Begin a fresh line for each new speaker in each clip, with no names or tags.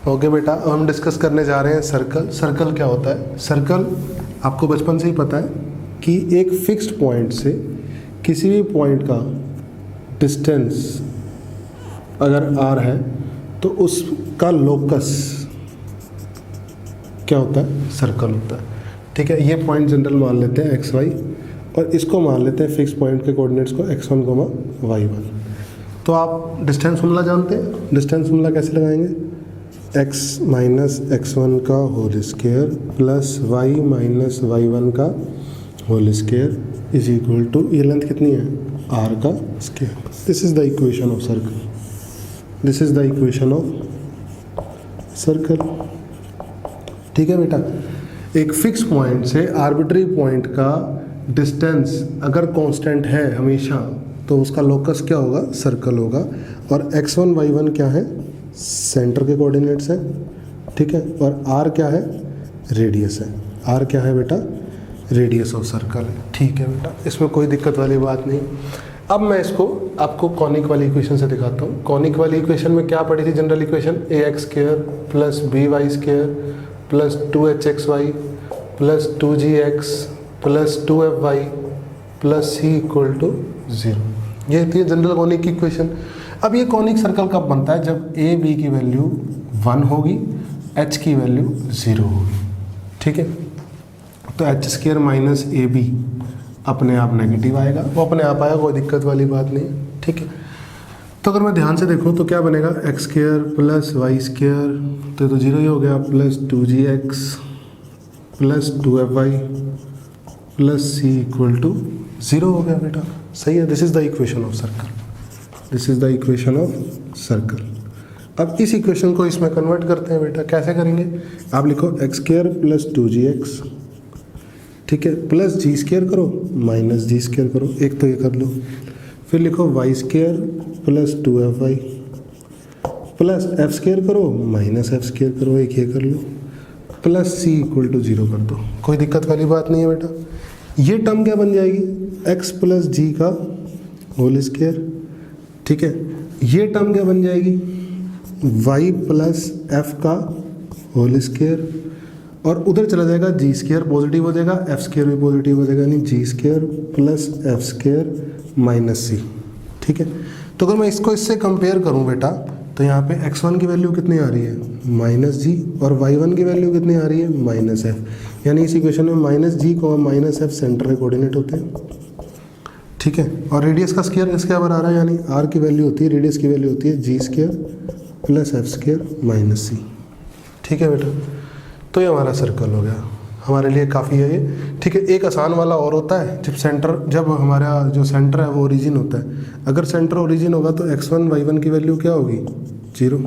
Okay बेटा, अब हम डिस्कस करने जा रहे हैं सर्कल। सर्कल क्या होता है? सर्कल आपको बचपन से ही पता है कि एक फिक्स्ड पॉइंट से किसी भी पॉइंट का डिस्टेंस अगर r है तो उसका लोकस क्या होता है? सर्कल होता है। ठीक है, ये पॉइंट जनरल मान लेते हैं x y और इसको मान लेते हैं फिक्स पॉइंट के कोऑर्डिनेट्स को x1, y1। तो आप डिस्टेंस फॉर्मूला जानते हैं? डिस्टेंस फॉर्मूला कैसे लगाएंगे? x माइनस x1 का whole square plus y minus y1 का whole square is equal to, ये लेंथ कितनी है? r का square. This is the equation of circle. This is the equation of circle. ठीक है बेटा, एक फिक्स पॉइंट से आर्बिट्री पॉइंट का डिस्टेंस अगर कांस्टेंट है हमेशा तो उसका लोकस क्या होगा? सर्कल होगा। और x1 y1 क्या है? सेंटर के कोऑर्डिनेट्स हैं। ठीक है, और r क्या है? रेडियस है। r क्या है बेटा? रेडियस ऑफ सर्कल है। ठीक है बेटा, इसमें कोई दिक्कत वाली बात नहीं। अब मैं इसको आपको कॉनिक वाली इक्वेशन से दिखाता हूँ। कॉनिक वाली इक्वेशन में क्या पड़ी थी? General equation ax square plus by square plus 2hxy plus 2gx plus 2fy plus c equal to 0। ये थी जनरल कॉनिक की इक्वेशन। अब ये कॉनिक सर्कल कब बनता है? जब a b की वैल्यू 1 होगी, h की वैल्यू 0 होगी। ठीक है, तो h square minus a b अपने आप नेगेटिव आएगा, वो अपने आप आएगा, कोई दिक्कत वाली बात नहीं है। ठीक है, तो अगर मैं ध्यान से देखूँ तो क्या बनेगा? X square plus y square तो 0 ही हो गया, plus 2gx plus 2fy plus c equal to 0 हो गया बेटा। सही है, this is the equation of circle. This is the equation of circle. अब इस इक्वेशन को इसमें कन्वर्ट करते हैं बेटा। कैसे करेंगे? आप लिखो एक्स स्क्वायर प्लस 2gx, ठीक है, प्लस जी स्क्वायर करो माइनस जी स्क्वायर करो, एक तो ये कर लो। फिर लिखो y square plus 2fy plus F square करो माइनस एफ स्क्वायर करो, एक ये कर लो, प्लस c इक्वल टू 0 कर दो। कोई दिक्कत वाली बात नहीं है बेटा। ये टर्म क्या बन जाएगी? x प्लस जी का होल स्क्वायर। ठीक है, ये टर्म क्या बन जाएगी? y प्लस एफ का होल स्क्वायर, और उधर चला जाएगा जी स्क्वायर, पॉजिटिव हो जाएगा, एफ स्क्वायर भी पॉजिटिव हो जाएगा, यानी G square plus F square minus C. ठीक है, तो अगर मैं इसको इससे कंपेयर करूं बेटा तो यहाँ पे x1 की वैल्यू कितनी आ रही है? माइनस जी, और y1 की वैल्यू कितनी आ रही है? Minus F. यानी इस इक्वेशन में माइनस जी को माइनस एफ सेंटर के कोऑर्डिनेट होते हैं। ठीक है, और रेडियस का स्क्वायर इसके बराबर आ रहा है, यानी r की वैल्यू होती है, रेडियस की वैल्यू होती है G square plus F square minus C. ठीक है बेटा, तो ये हमारा सर्कल हो गया, हमारे लिए काफ़ी है ये। ठीक है, एक आसान वाला और होता है जब हमारा जो सेंटर है वो ओरिजिन होता है। अगर सेंटर ओरिजिन होगा तो x1 y1 की वैल्यू क्या होगी? 0।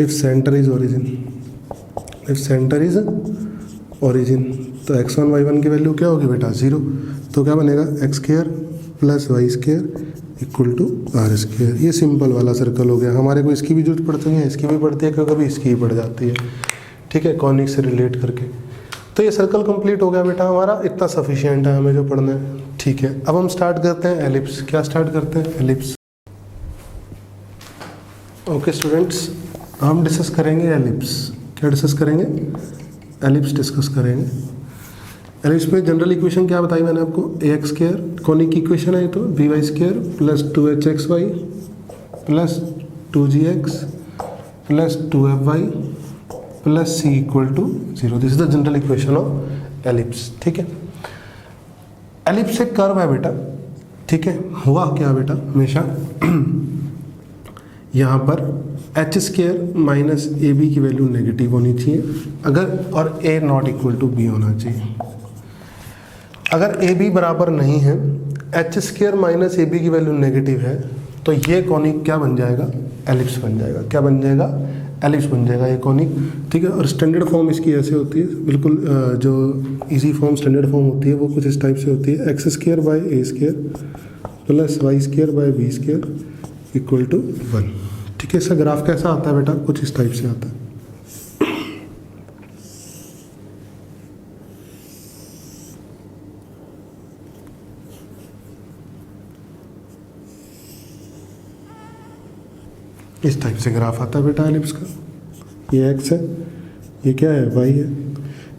If centre is origin, if centre is origin तो x1 y1 की वैल्यू क्या होगी बेटा? 0। तो क्या बनेगा? X square plus y square equal to r square. ये सिंपल वाला सर्कल हो गया। हमारे को इसकी भी जरूरत पड़ती है, इसकी भी पड़ती है, क्योंकि कभी इसकी ही पड़ जाती है। ठीक है, कॉनिक से रिलेट करके। तो ये सर्कल कंप्लीट हो गया बेटा हमारा, इतना सफिशिएंट है हमें जो पढ़ना है। ठीक है, अब हम स्टार्ट करते हैं एलिप्स। क्या स्टार्ट करते हैं? एलिप्स। ओके स्टूडेंट्स, हम डिस्कस करेंगे एलिप्स। क्या डिस्कस करेंगे? एलिप्स डिस्कस करेंगे। एलिप्स में जनरल इक्वेशन क्या बताई मैंने आपको? ax स्क्वायर कॉनिक की इक्वेशन है, तो by square plus 2hxy plus 2gx plus 2fy plus c equal to 0। This is the general equation of ellipse. ठीक है, एलिप्स एक कर्व है बेटा। ठीक है, हुआ क्या बेटा? हमेशा यहाँ पर h square minus a b की वैल्यू नेगेटिव होनी चाहिए, अगर, और a not equal to b होना चाहिए। अगर ए बी बराबर नहीं है, h square minus a b की वैल्यू नेगेटिव है, तो ये कॉनिक क्या बन जाएगा? एलिप्स बन जाएगा। क्या बन जाएगा? एलिप्स बन जाएगा ये कॉनिक। ठीक है, और स्टैंडर्ड फॉर्म इसकी ऐसे होती है, बिल्कुल जो इजी फॉर्म स्टैंडर्ड फॉर्म होती है वो कुछ इस टाइप से होती है। X square by a square plus y square by b square equal to 1। ठीक है, इसका ग्राफ कैसा आता है बेटा? कुछ इस टाइप से आता है। इस टाइप से ग्राफ आता है बेटा एलिप्स का। ये एक्स है, ये क्या है, वाई है।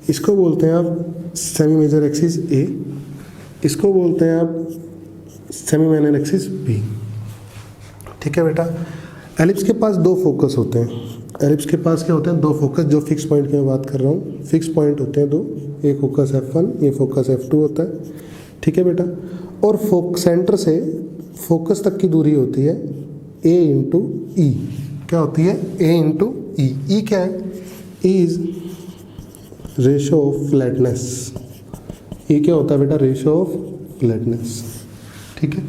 इसको बोलते हैं आप सेमी मेजर एक्सिस ए, इसको बोलते हैं आप सेमी माइनर एक्सिस बी। ठीक है बेटा। एलिप्स के पास दो फोकस होते हैं। एलिप्स के पास क्या होते हैं, दो फोकस, जो फिक्स पॉइंट की मैं बात कर रहा हूँ। फिक्स पॉइंट होते हैं दो, एक फोकस F1, ये फोकस F2 होता है। ठीक है बेटा। और सेंटर से फोकस तक की दूरी होती है A इंटू ई। क्या होती है, A इंटू ई। ई क्या है, E is ratio of flatness. ये क्या होता है बेटा, रेशो ऑफ फ्लैटनेस। ठीक है।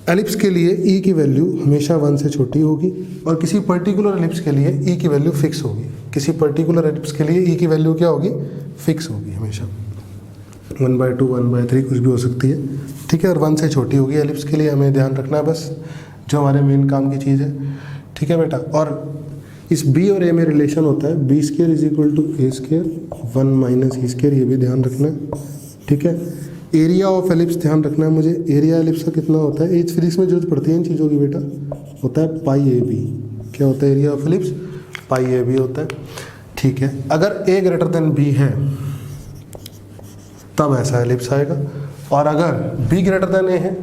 एलिप्स के लिए ई की वैल्यू हमेशा 1 से छोटी होगी, और किसी पर्टिकुलर एलिप्स के लिए ई की वैल्यू फिक्स होगी। किसी पर्टिकुलर एलिप्स के लिए ई की वैल्यू क्या होगी, फिक्स होगी हमेशा। 1/2, 1/3 कुछ भी हो सकती है। ठीक है। और 1 से छोटी होगी एलिप्स के लिए, हमें ध्यान रखना है बस, जो हमारे मेन काम की चीज़ है। ठीक है बेटा। और इस बी और ए में रिलेशन होता है B² = A², 1 - E², ये भी ध्यान रखना है। ठीक है। एरिया ऑफ एलिप्स ध्यान रखना है मुझे। एरिया एलिप्स का कितना होता है, एज फिजिक्स में जरूरत पड़ती है इन चीज़ों की बेटा, होता है πAB। क्या होता है एरिया ऑफ एलिप्स, πAB होता है। ठीक है। अगर A > B है तब ऐसा एलिप्स आएगा, और अगर B > A है,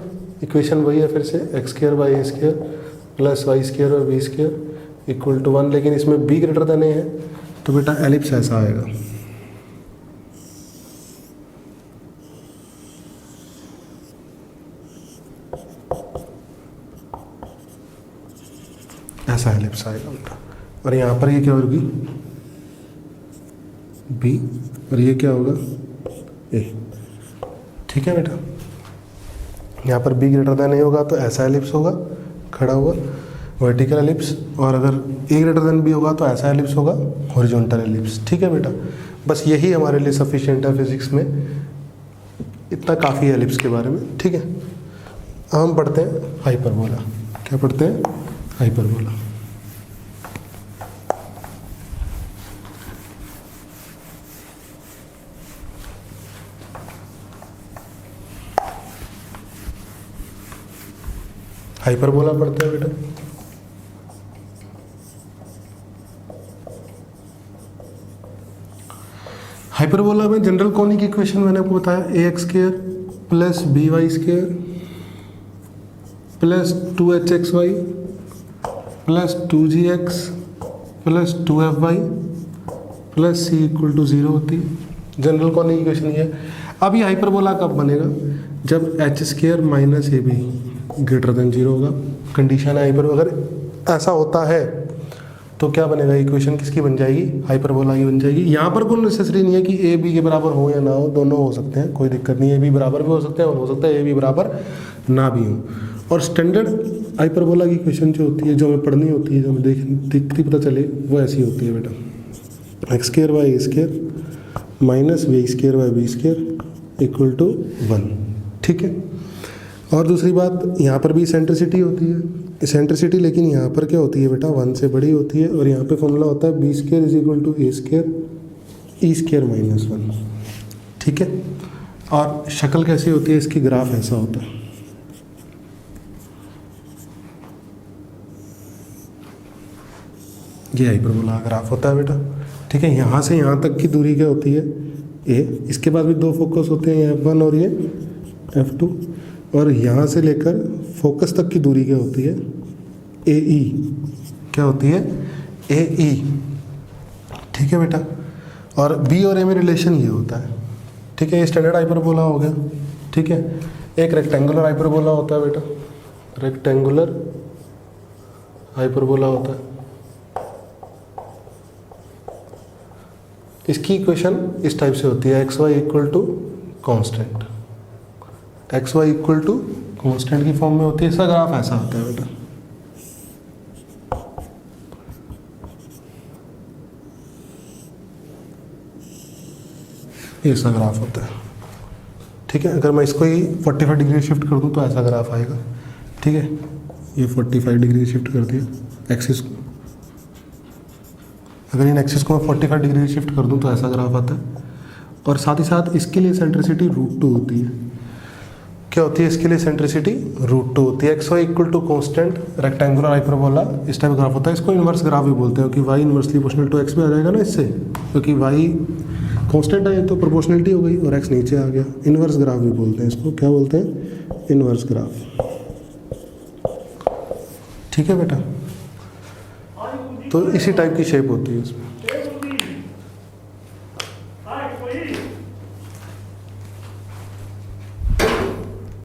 इक्वेशन वही है फिर से, x² / A² + y² / B² = 1, लेकिन इसमें B > A है तो बेटा एलिप्स ऐसा आएगा। ऐसा एलिप्स आएगा बेटा। और यहाँ पर ये क्या होगी, B, और ये क्या होगा, A। ठीक है बेटा। यहाँ पर B > A होगा तो ऐसा एलिप्स होगा, खड़ा हुआ वर्टिकल एलिप्स, और अगर A > B होगा तो ऐसा एलिप्स होगा, हॉरिजॉन्टल एलिप्स। ठीक है बेटा। बस यही हमारे लिए सफिशिएंट है फिजिक्स में, इतना काफ़ी है एलिप्स के बारे में। ठीक है। अब हम पढ़ते हैं हाइपरबोला। क्या पढ़ते हैं, हाइपरबोला। हाइपरबोला पढ़ते हैं बेटा। हाइपरबोला में जनरल कोनिक इक्वेशन मैंने आपको बताया, ax² + by² + 2hxy + 2gx + 2fy + c = 0 होती है। जनरल कोनिक इक्वेशन ये है। अब ये हाइपरबोला कब बनेगा, जब h² - ab > 0 होगा। कंडीशन है हाइपर, अगर ऐसा होता है तो क्या बनेगा, इक्वेशन किसकी बन जाएगी, हाइपरबोला की बन जाएगी। यहाँ पर कोई नेसेसरी नहीं है कि ए बी के बराबर हो या ना हो, दोनों हो सकते हैं, कोई दिक्कत नहीं है। ए बी बराबर भी हो सकते हैं और हो सकता है ए बी बराबर ना भी हो। और स्टैंडर्ड हाइपरबोला की इक्वेशन जो होती है, जो हमें पढ़नी होती है, जो हमें दिखती पता चले, वो ऐसी होती है बेटा, x² / A² - y² / B² = 1। ठीक है। और दूसरी बात, यहाँ पर भी सेंट्रिसिटी होती है, सेंट्रिसिटी, लेकिन यहाँ पर क्या होती है बेटा, 1 से बड़ी होती है। और यहाँ पे फॉर्मूला होता है B² = A², E² - 1। ठीक है। और शक्ल कैसी होती है इसकी, ग्राफ ऐसा होता है। ये हाइपरबोला ग्राफ होता है बेटा। ठीक है। यहाँ से यहाँ तक की दूरी क्या होती है, A। इसके बाद भी दो फोकस होते हैं, F1 और ये F2। और यहाँ से लेकर फोकस तक की दूरी क्या होती है, AE। क्या होती है, AE। ठीक है बेटा। और B और A में रिलेशन ये होता है। ठीक है। ये स्टैंडर्ड हाइपरबोला हो गया। ठीक है। एक रेक्टेंगुलर हाइपरबोला होता है बेटा, रेक्टेंगुलर हाइपरबोला होता है। इसकी इक्वेशन इस टाइप से होती है, xy = कांस्टेंट। xy = कांस्टेंट की फॉर्म में होती है। इसका ग्राफ ऐसा होता है बेटा। ऐसा ग्राफ होता है। ठीक है। अगर मैं इसको ही 45 डिग्री शिफ्ट कर दूं तो ऐसा ग्राफ आएगा। ठीक है। ये 45 डिग्री शिफ्ट कर दिया एक्सिस को। अगर इन एक्सिस को मैं 45 डिग्री शिफ्ट कर दूं तो ऐसा ग्राफ आता है। और साथ ही साथ इसके लिए सेंट्रिसिटी √2 होती है। क्या होती है इसके लिए सेंट्रिसिटी √2 होती है। X y equal to constant rectangular hyperbola इस टाइप ग्राफ होता है, इसको इन्वर्स ग्राफ भी बोलते हैं, क्योंकि y inversely proportional to x में आ जाएगा ना इससे, क्योंकि वाई कॉन्स्टेंट है तो प्रोपोर्शनलिटी हो गई और एक्स नीचे आ गया। इन्वर्स ग्राफ भी बोलते हैं इसको, क्या बोलते हैं, इन्वर्स ग्राफ। ठीक है बेटा, तो इसी टाइप की शेप होती है इसमें।